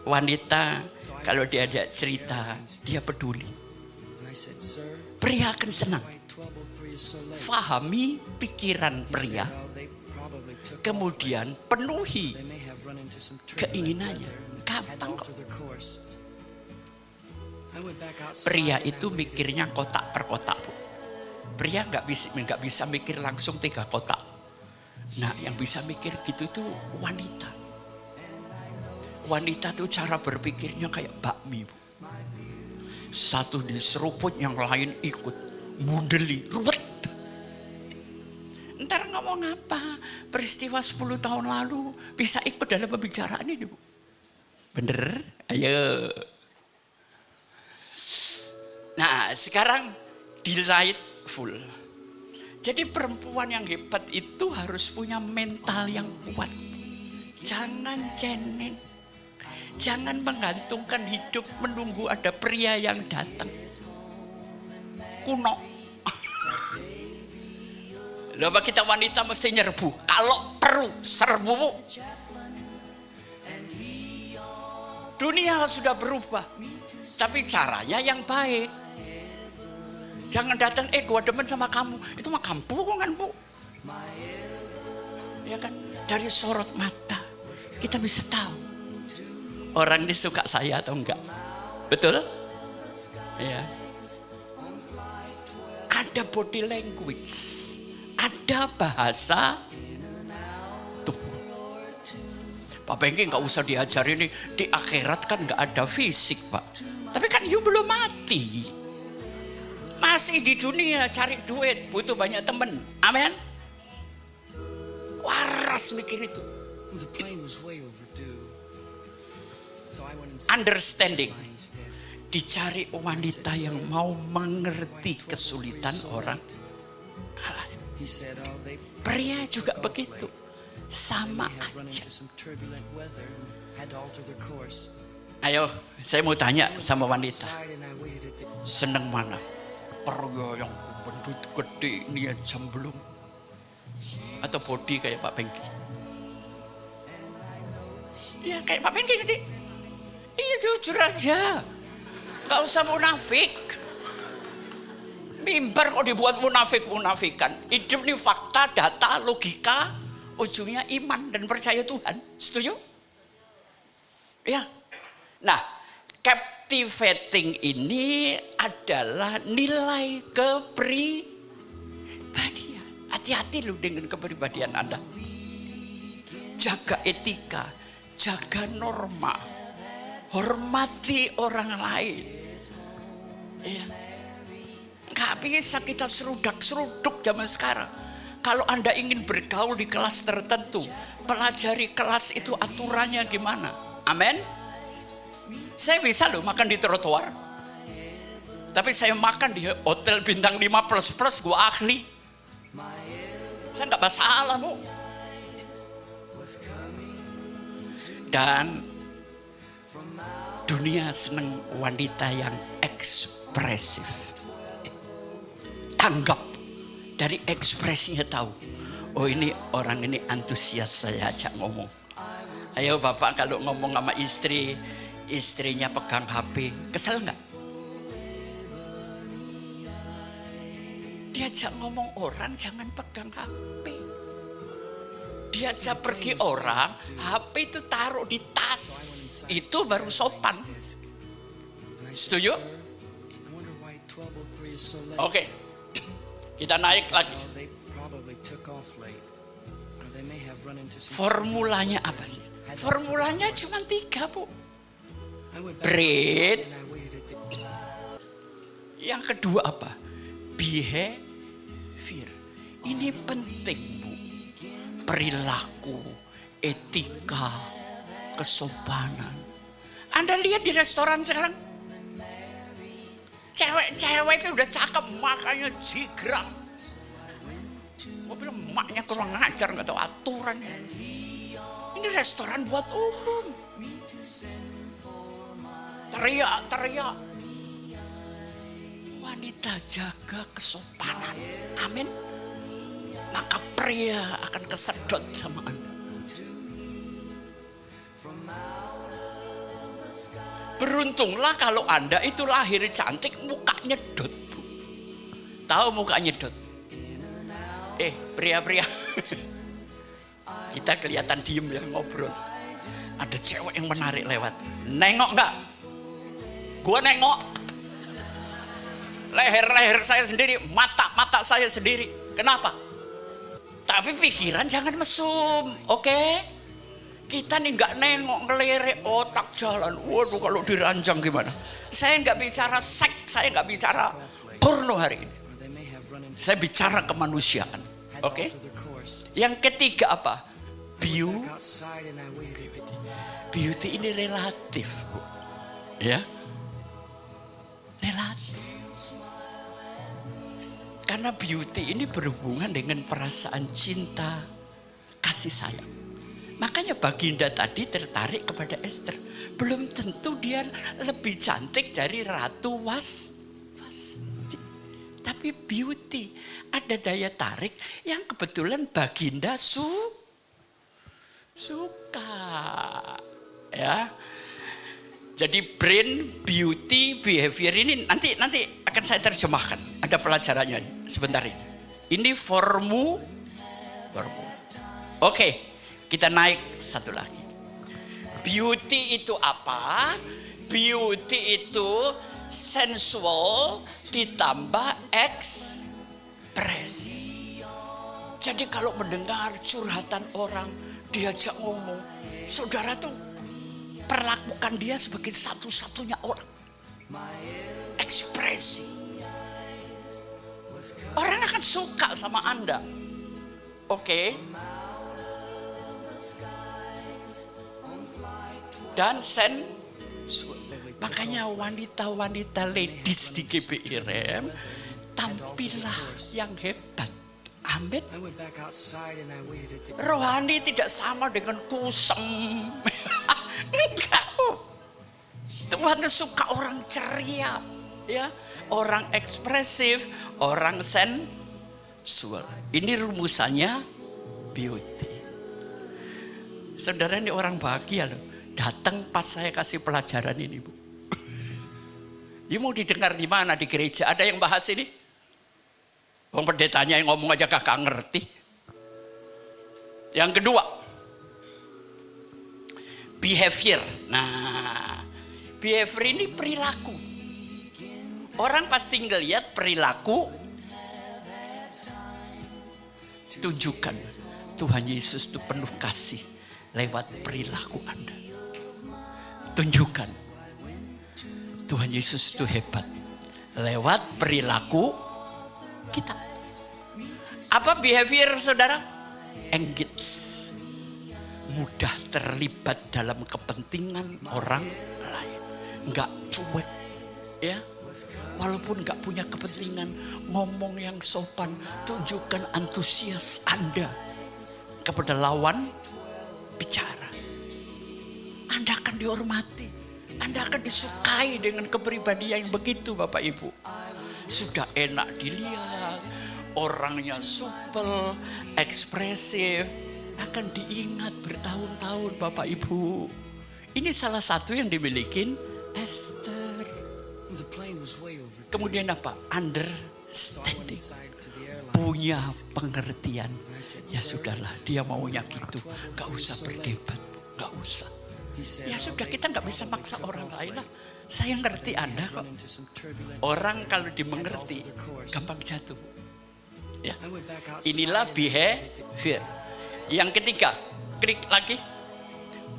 Wanita kalau dia ada cerita, dia peduli. Pria akan senang. Fahami pikiran pria, kemudian penuhi keinginannya. Gampang kok. Pria itu mikirnya kotak per kotak, Bu. Pria nggak bisa mikir langsung 3 kotak. Nah, yang bisa mikir gitu itu wanita. Wanita tuh cara berpikirnya kayak bakmi, Bu. Satu diseruput, yang lain ikut. Mundeli, ruwet. Ntar ngomong apa? Peristiwa 10 tahun lalu bisa ikut dalam pembicaraan ini, Bu. Bener? Ayo. Nah, sekarang delightful. Jadi perempuan yang hebat itu harus punya mental yang kuat. Jangan cengeng. Jangan menggantungkan hidup menunggu ada pria yang datang. Kuno. Loh, kita wanita mesti nyerbu. Kalau perlu serbu. Dunia sudah berubah. Tapi caranya yang baik. Jangan datang, gua demen sama kamu. Itu mah kampungan, Bu. Ya kan? Dari sorot mata kita bisa tahu orang ini suka saya atau enggak. Betul? Ya. Ada body language. Ada bahasa tubuh. Pak Bengki nggak usah diajarin nih. Di akhirat kan nggak ada fisik, Pak. Tapi kan you belum mati. Masih di dunia cari duit, butuh banyak temen. Amin. Waras mikir itu. Understanding. Dicari wanita yang mau mengerti kesulitan orang. Pria juga begitu. Sama aja. Ayo, saya mau tanya sama wanita. Seneng mana? Pria yang gendut gede ini aja belum? Atau body kayak Pak Bengki? Iya kayak Pak Bengki gede. Iya jujur aja. Gak usah munafik. Mimbar kok dibuat munafik-munafikan. Hidup ini fakta, data, logika. Ujungnya iman dan percaya Tuhan. Setuju? Ya. Nah, captivating ini adalah nilai kepribadian. Hati-hati loh dengan kepribadian Anda. Jaga etika, jaga norma, hormati orang lain. Ya. Gak bisa kita serudak-seruduk zaman sekarang. Kalau Anda ingin bergaul di kelas tertentu, pelajari kelas itu aturannya gimana. Amin. Saya bisa loh makan di trotoar. Tapi saya makan di hotel bintang 5++, gue ahli. Saya gak masalah, Bu. Dan dunia senang wanita yang ekspresif. Tanggap. Dari ekspresinya tahu. Oh ini orang ini antusias, saya ajak ngomong. Ayo Bapak kalau ngomong sama istri, istrinya pegang HP, kesel nggak? Diajak ngomong orang jangan pegang HP. Diajak pergi orang, HP itu taruh di tas. Itu baru sopan. Setuju? Oke. Kita naik lagi. Formulanya apa sih? Formulanya cuma 3, Bu. Brain. Yang kedua apa? Behavior. Ini penting, Bu. Perilaku, etika, kesopanan. Anda lihat di restoran sekarang, cewek-cewek itu udah cakep, makanya jigrang. Gue bilang emaknya kurang ngajar, nggak tahu aturan. Ini restoran buat umum. Teriak-teriak. Wanita jaga kesopanan. Amin. Maka pria akan kesedot sama Anda. Beruntunglah kalau Anda itu lahir cantik, muka nyedot, Bu. Tahu muka nyedot? Pria-pria. Kita kelihatan diem ya ngobrol. Ada cewek yang menarik lewat. Nengok nggak? Gua nengok. Leher-leher saya sendiri, mata-mata saya sendiri. Kenapa? Tapi pikiran jangan mesum, oke? Kita nih nggak nengok, ngelerek, otak jalan. Waduh, kalau diranjang gimana? Saya nggak bicara seks, saya nggak bicara porno hari ini. Saya bicara kemanusiaan, oke? Yang ketiga apa? Beauty ini relatif, Bu. Ya, relatif. Karena beauty ini berhubungan dengan perasaan cinta, kasih sayang. Makanya Baginda tadi tertarik kepada Esther. Belum tentu dia lebih cantik dari Ratu Vasti. Tapi beauty, ada daya tarik yang kebetulan Baginda suka. Ya. Jadi brain, beauty, behavior ini nanti akan saya terjemahkan. Ada pelajarannya sebentar ini. Ini formu. Oke, kita naik satu lagi. Beauty itu apa? Beauty itu sensual ditambah ekspresi. Jadi kalau mendengar curhatan orang, diajak ngomong, saudara tuh perlakukan dia sebagai satu-satunya orang. Ekspresi. Orang akan suka sama Anda. Oke. Dan makanya wanita-wanita ladies di GBIRM tampillah yang hebat. Amin. Rohani tidak sama dengan kusem. Enggak. Tuhan suka orang ceria, ya, orang ekspresif, orang sensual. Ini rumusannya beauty. Saudara ini orang bahagia loh. Datang pas saya kasih pelajaran ini, Bu. Ini mau didengar di mana? Di gereja ada yang bahas ini? Wong pendetanya yang ngomong aja kakak ngerti. Yang kedua, behavior. Nah, behavior ini perilaku. Orang pasti ngelihat perilaku. Tunjukkan Tuhan Yesus itu penuh kasih lewat perilaku Anda. Tunjukkan Tuhan Yesus itu hebat lewat perilaku kita. Apa behavior, saudara? Engage. Mudah terlibat dalam kepentingan orang lain. Enggak cuek, ya. Walaupun enggak punya kepentingan, ngomong yang sopan, tunjukkan antusias Anda kepada lawan bicara. Anda akan dihormati, Anda akan disukai dengan kepribadian yang begitu, Bapak Ibu. Sudah enak dilihat, orangnya supel, ekspresif, akan diingat bertahun-tahun, Bapak Ibu. Ini salah satu yang dimiliki Esther. Kemudian apa? Understanding. Punya pengertian. Ya sudahlah, dia maunya gitu. Gak usah berdebat, gak usah. Ya sudah, kita gak bisa maksa orang lain lah. Saya ngerti Anda kok. Orang kalau dimengerti gampang jatuh. Ya. Inilah behavior. Yang ketiga, klik lagi.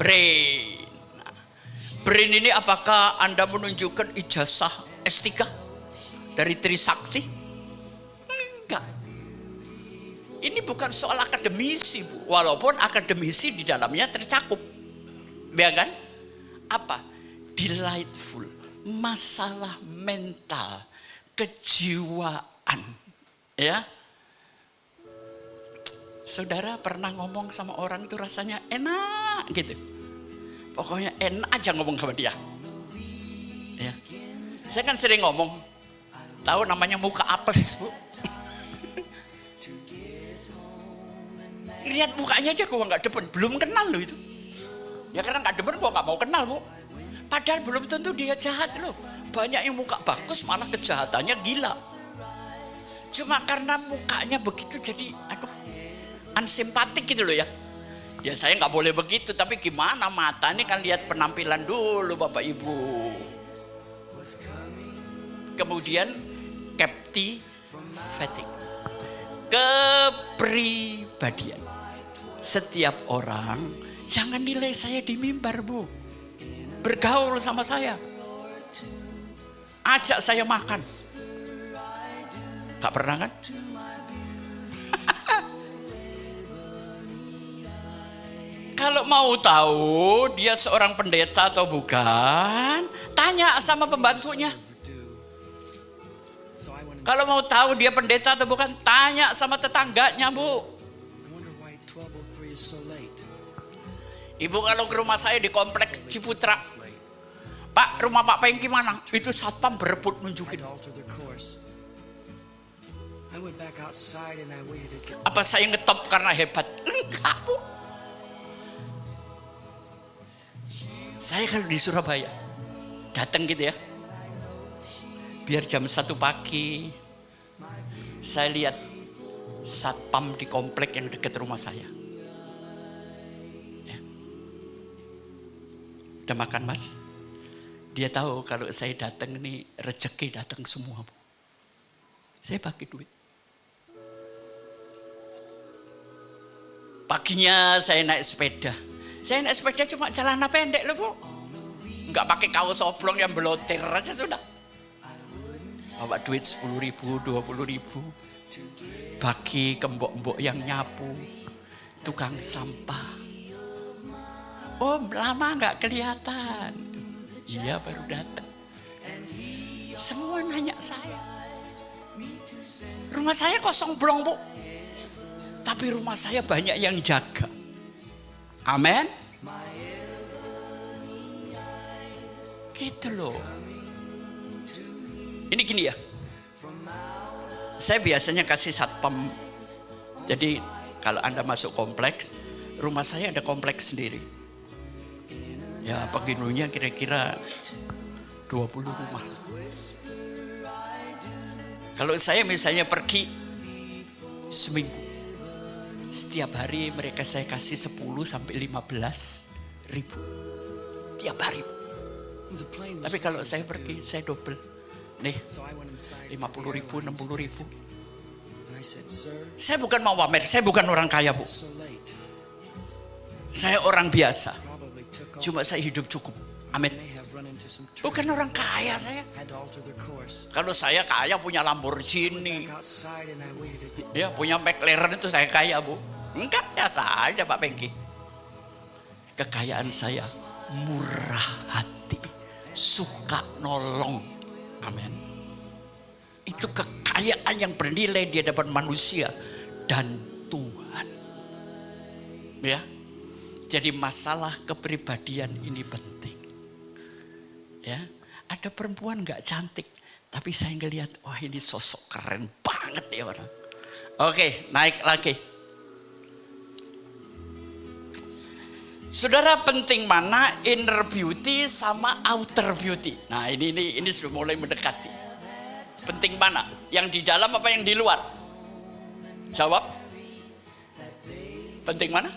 brain. Nah, brain ini apakah Anda menunjukkan ijazah S3 dari Trisakti? Enggak. Ini bukan soal akademisi, Bu. Walaupun akademisi di dalamnya tercakup. Ya kan? Apa? Delightful. Masalah mental, kejiwaan. Ya. Saudara pernah ngomong sama orang itu rasanya enak gitu. Pokoknya enak aja ngomong sama dia. Ya. Saya kan sering ngomong. Tahu namanya muka apes, Bu. Lihat mukanya aja gua nggak demen, belum kenal loh itu. Ya karena nggak demen gua nggak mau kenal, Bu. Padahal belum tentu dia jahat loh. Banyak yang muka bagus malah kejahatannya gila. Cuma karena mukanya begitu jadi ansimpatik gitu loh ya. Ya saya nggak boleh begitu, tapi gimana, mata ini kan lihat penampilan dulu Bapak Ibu. Kemudian captivating, kepribadian. Setiap orang jangan nilai saya di mimbar, Bu. Bergaul sama saya, ajak saya makan. Gak pernah kan? Kalau mau tahu dia seorang pendeta atau bukan, tanya sama pembantunya. Kalau mau tahu dia pendeta atau bukan, tanya sama tetangganya, Bu. Ibu kalau ke rumah saya di kompleks Ciputra, Pak, rumah Pak Pengki mana? Itu satpam berebut nunjukin. Apa saya ngetop karena hebat? Enggak, Bu. Saya kalau di Surabaya datang gitu ya, biar jam 1 pagi saya lihat satpam di komplek yang dekat rumah saya. Ya. Udah makan, Mas? Dia tahu kalau saya datang ini rezeki datang semua, Bu. Saya pakai duit. Paginya saya naik sepeda. Saya naik sepeda cuma celana pendek loh, Bu. Enggak pakai kaos oblong yang belotir aja sudah. Bawa duit 10.000, 20.000. Bagi ke mbok-mbok yang nyapu, tukang sampah. Om, lama enggak kelihatan. Iya, baru datang. Semua nanya saya. Rumah saya kosong blong, Bu. Tapi rumah saya banyak yang jaga. Amin. Gitu loh. Ini gini ya. Saya biasanya kasih satpam. Jadi kalau Anda masuk kompleks, rumah saya ada kompleks sendiri. Ya penghuninya kira-kira 20 rumah. Kalau saya misalnya pergi seminggu, setiap hari mereka saya kasih 10 sampai 15 ribu. Tiap hari. Tapi kalau saya pergi, saya double. Nih, 50 ribu, 60 ribu. Saya bukan mau pamer, saya bukan orang kaya, Bu. Saya orang biasa. Cuma saya hidup cukup. Amin. Bukan orang kaya saya. Kalau saya kaya punya Lamborghini, ya punya McLaren itu saya kaya, Bu. Enggak, biasa aja Pak Pengki. Kekayaan saya murah hati, suka nolong. Amin. Itu kekayaan yang bernilai di hadapan manusia dan Tuhan. Ya. Jadi masalah kepribadian ini penting. Ya, ada perempuan nggak cantik, tapi saya ngelihat, wah ini sosok keren banget ya orang. Oke, naik lagi. Saudara, penting mana inner beauty sama outer beauty? Nah ini sudah mulai mendekati. Penting mana? Yang di dalam apa yang di luar? Jawab. Penting mana?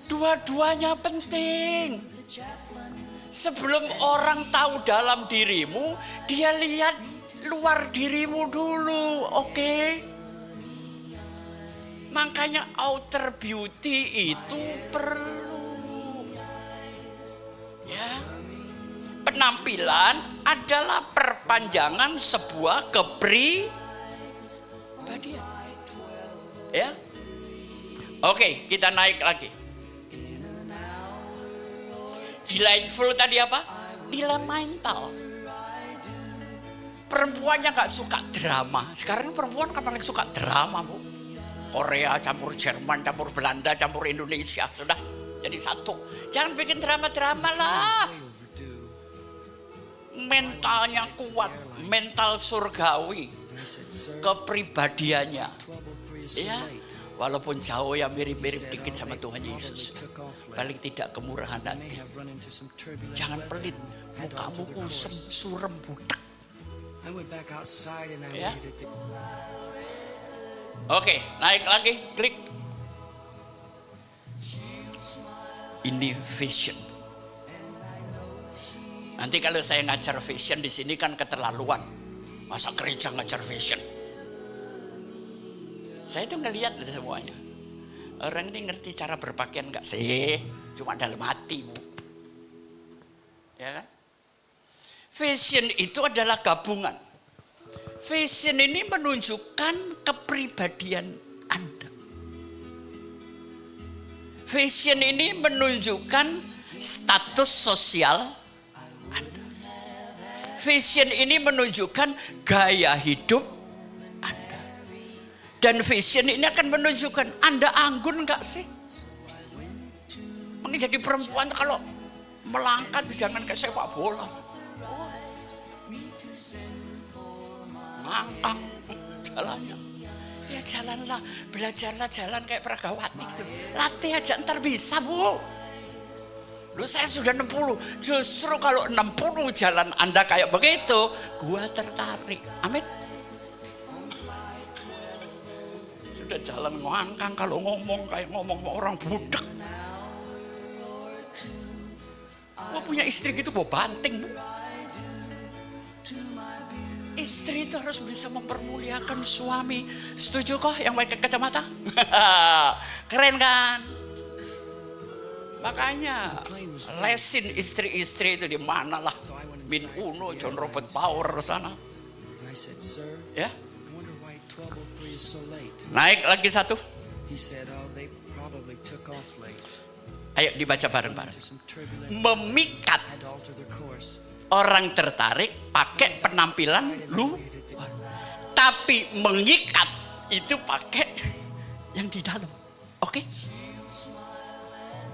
Dua-duanya penting. Sebelum orang tahu dalam dirimu, dia lihat luar dirimu dulu, oke? Makanya outer beauty itu perlu. penampilan adalah perpanjangan sebuah kepribadian. Ya. Oke, kita naik lagi. Delightful tadi apa? Nilai mental. Perempuannya gak suka drama. Sekarang perempuan kan paling suka drama, Bu. Korea campur Jerman, campur Belanda, campur Indonesia. Sudah jadi satu. Jangan bikin drama-drama lah. Mentalnya kuat, mental surgawi, kepribadiannya. Ya, walaupun jauh ya mirip-mirip dikit sama Tuhan Yesus. Paling tidak kemurahan hati. Jangan pelit, mukamu kusem, surem, budak. Ya. Oke, naik lagi, klik. Ini fashion. Nanti kalau saya ngajar fashion di sini kan keterlaluan. Masa gereja ngajar fashion? Saya tuh ngelihat semuanya. Orang ini ngerti cara berpakaian enggak sih? Cuma dalam hati, Bu. Ya kan? Fashion itu adalah gabungan. Fashion ini menunjukkan kepribadian Anda. Fashion ini menunjukkan status sosial Anda. Fashion ini menunjukkan gaya hidup. Dan fashion ini akan menunjukkan Anda anggun enggak sih? Menjadi perempuan kalau melangkah jangan kayak sepak bola. Ngangkang jalannya. Ya jalanlah, belajarlah jalan kayak Pragawati gitu. Latih aja ntar bisa, Bu. Lu saya sudah 60. Justru kalau 60 jalan Anda kayak begitu, gua tertarik. Amin. Sudah jalan ngangkang kalau ngomong kayak ngomong sama orang budak. Gua punya istri gitu bawa banting, Bu. Istri itu harus bisa mempermuliakan suami. Setuju kok yang pakai kacamata? Keren kan? Makanya lesin istri-istri itu di mana lah. Min Uno, John Robert Power sana. Ya. Naik lagi satu. Ayo dibaca bareng-bareng. Memikat. Orang tertarik pakai penampilan luar. Tapi mengikat itu pakai yang di dalam. Oke?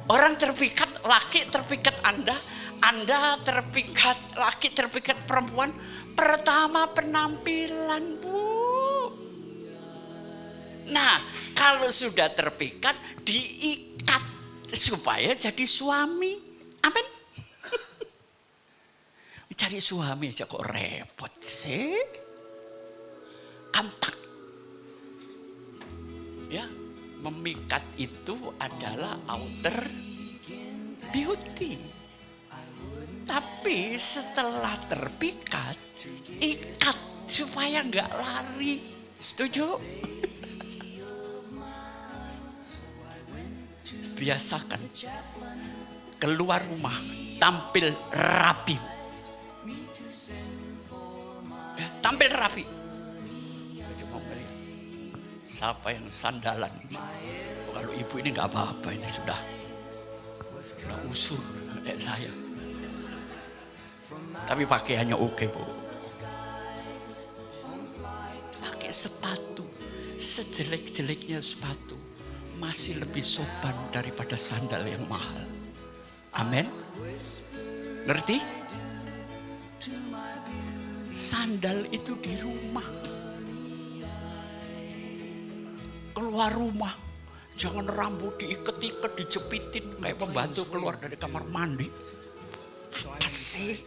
Orang terpikat, laki terpikat Anda terpikat, laki terpikat perempuan. Pertama penampilan, Bu. Nah, kalau sudah terpikat, diikat supaya jadi suami. Amin. Cari suami aja kok repot sih. Gampang. Ya, memikat itu adalah outer beauty. Tapi setelah terpikat, ikat supaya nggak lari. Setuju? Biasakan keluar rumah tampil rapi. Ya, tampil rapi. Cuma melihat siapa yang sandalan. Kalau ibu ini nggak apa-apa, ini sudah usur kayak saya. Tapi pakaiannya oke, Bu. Pakai sepatu, sejelek-jeleknya sepatu masih lebih sopan daripada sandal yang mahal. Amin. Ngerti? Sandal itu di rumah. Keluar rumah, jangan rambut diikat-ikat, dijepitin kayak pembantu keluar dari kamar mandi. Apa sih?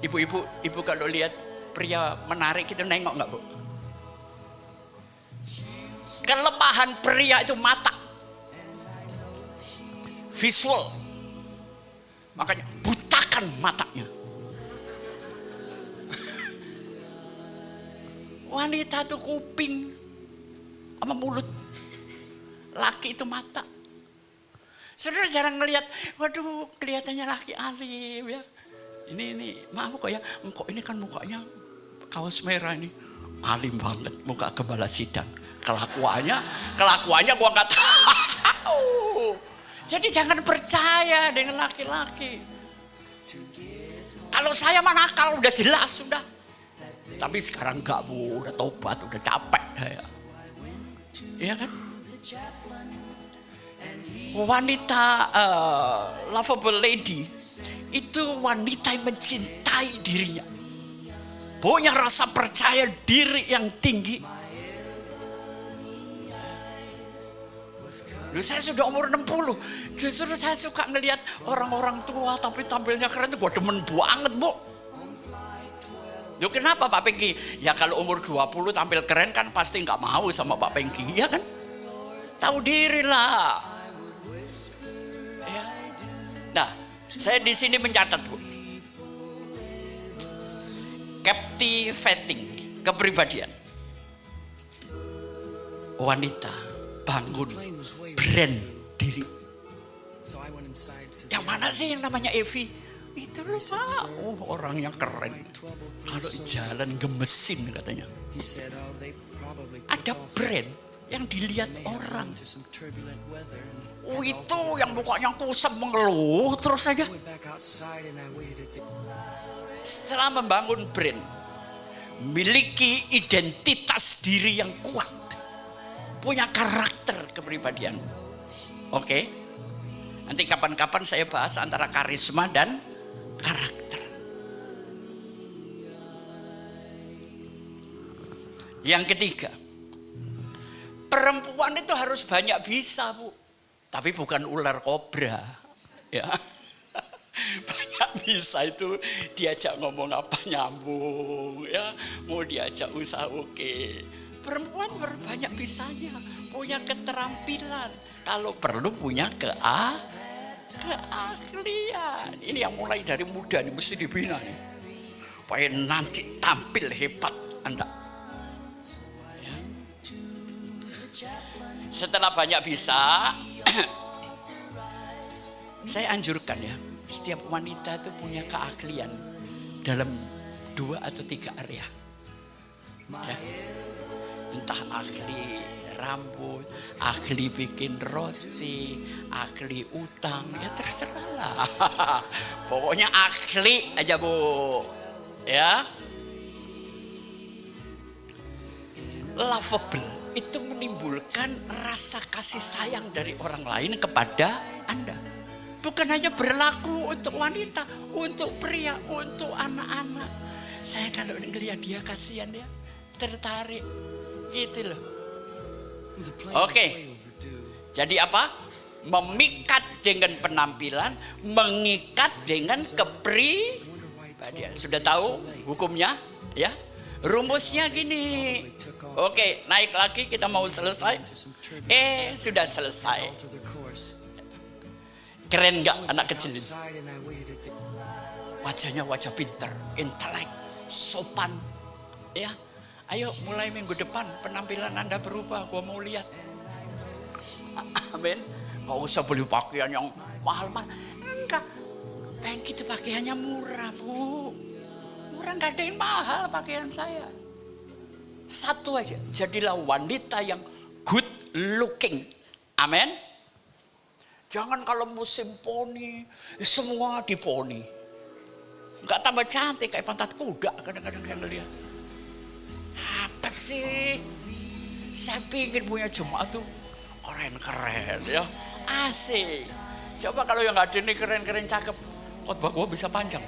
Ibu kalau lihat pria menarik itu nengok nggak, Bu? Kelemahan pria itu mata, visual. Makanya butakan matanya. Wanita itu kuping sama mulut. Laki itu mata. Saudara jarang ngelihat, waduh kelihatannya laki alim ya. Ini maaf kok ya, kok ini kan mukanya kaos merah ini. Alim banget, muka gembala sidang. Kelakuannya gua nggak tahu. Jadi jangan percaya dengan laki-laki. Kalau saya mah nakal udah jelas sudah. Tapi sekarang enggak Bu, udah tobat, udah capek saya. Iya kan? Wanita lovable lady itu wanita yang mencintai dirinya. Punya rasa percaya diri yang tinggi. Loh, saya sudah umur 60. Justru saya suka ngelihat orang-orang tua tapi tampilnya keren itu gue demen banget Bu. Loh, kenapa Pak Pengki? Ya kalau umur 20 tampil keren kan pasti nggak mau sama Pak Pengki, ya kan? Tahu diri lah. Ya. Nah, saya di sini mencatat Bu. Captivating kepribadian. Wanita bangun brand diri. Yang mana sih yang namanya Evi? Itu loh Pak, orangnya keren. Kalau jalan gemesin katanya. Ada brand yang dilihat orang. Itu yang mukanya kusam mengeluh terus saja. Setelah membangun brand, miliki identitas diri yang kuat, punya karakter kepribadian. Oke, nanti kapan-kapan saya bahas antara karisma dan karakter. Yang ketiga, perempuan itu harus banyak bisa Bu, tapi bukan ular kobra, ya. Banyak bisa itu diajak ngomong apa nyambung, ya. Mau diajak usaha oke. Perempuan berbanyak bisanya, punya keterampilan, kalau perlu punya keahlian. Ini yang mulai dari muda nih mesti dibina nih, supaya nanti tampil hebat Anda. Ya. Setelah banyak bisa, saya anjurkan ya, setiap wanita itu punya keahlian dalam 2 atau 3 area. Ya. Entah ahli rambut, ahli bikin roti, ahli utang, ya terserah lah. Pokoknya ahli aja Bu. Ya. Lovable itu menimbulkan rasa kasih sayang dari orang lain kepada Anda. Bukan hanya berlaku untuk wanita, untuk pria, untuk anak-anak. Saya kalau ngelihat dia kasihan ya, tertarik gitu loh. Oke. Jadi apa? Memikat dengan penampilan, mengikat dengan kepribadian. Sudah tahu hukumnya ya? Rumusnya gini. Oke, naik lagi, kita mau selesai. Sudah selesai. Keren gak anak kecil ini? Wajahnya wajah pintar, intelek, sopan. Ya, ayo mulai minggu depan penampilan Anda berubah. Gua mau lihat. Amin. Gak usah beli pakaian yang mahal-mahal. Enggak. Pengki itu pakaiannya murah Bu. Murah, gak ada yang mahal pakaian saya. Satu aja, jadilah wanita yang good looking. Amin. Jangan kalau musim poni, semua diponi. Enggak tambah cantik kayak pantat kuda kadang-kadang saya ngeliat. Apa sih? Saya pingin punya jemaat tuh keren-keren ya. Asik. Coba kalau yang ada nih keren-keren cakep, khotbah gua bisa panjang.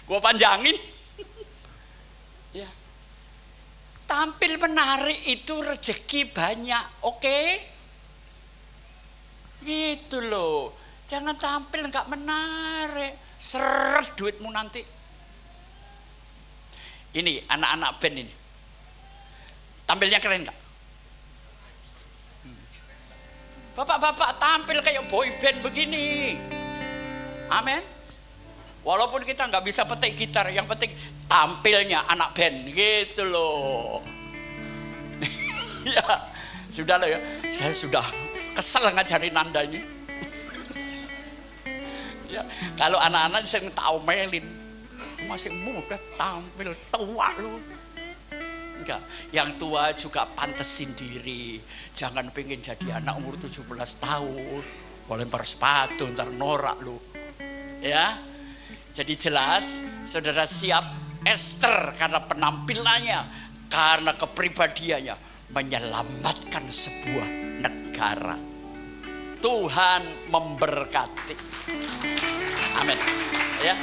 Gua panjangin. Ya. Tampil menarik itu rezeki banyak, oke? Gitu loh. Jangan tampil nggak menarik, seret duitmu nanti. Ini anak-anak band ini, tampilnya keren nggak? Bapak-bapak tampil kayak boy band begini, amin. Walaupun kita nggak bisa petik gitar, yang penting tampilnya anak band gitu loh. Ya, Sudah lah ya, saya sudah kesel ngajarin Anda ini. Ya, kalau anak-anak saya tak omelin, masih muda tampil tua lu. Enggak, yang tua juga pantesin diri. Jangan pengen jadi anak umur 17 tahun, boleh lempar sepatu ntar norak lu. Ya, jadi jelas saudara siap. Esther karena penampilannya, karena kepribadiannya menyelamatkan sebuah negara. Tuhan memberkati. Amin. Ya.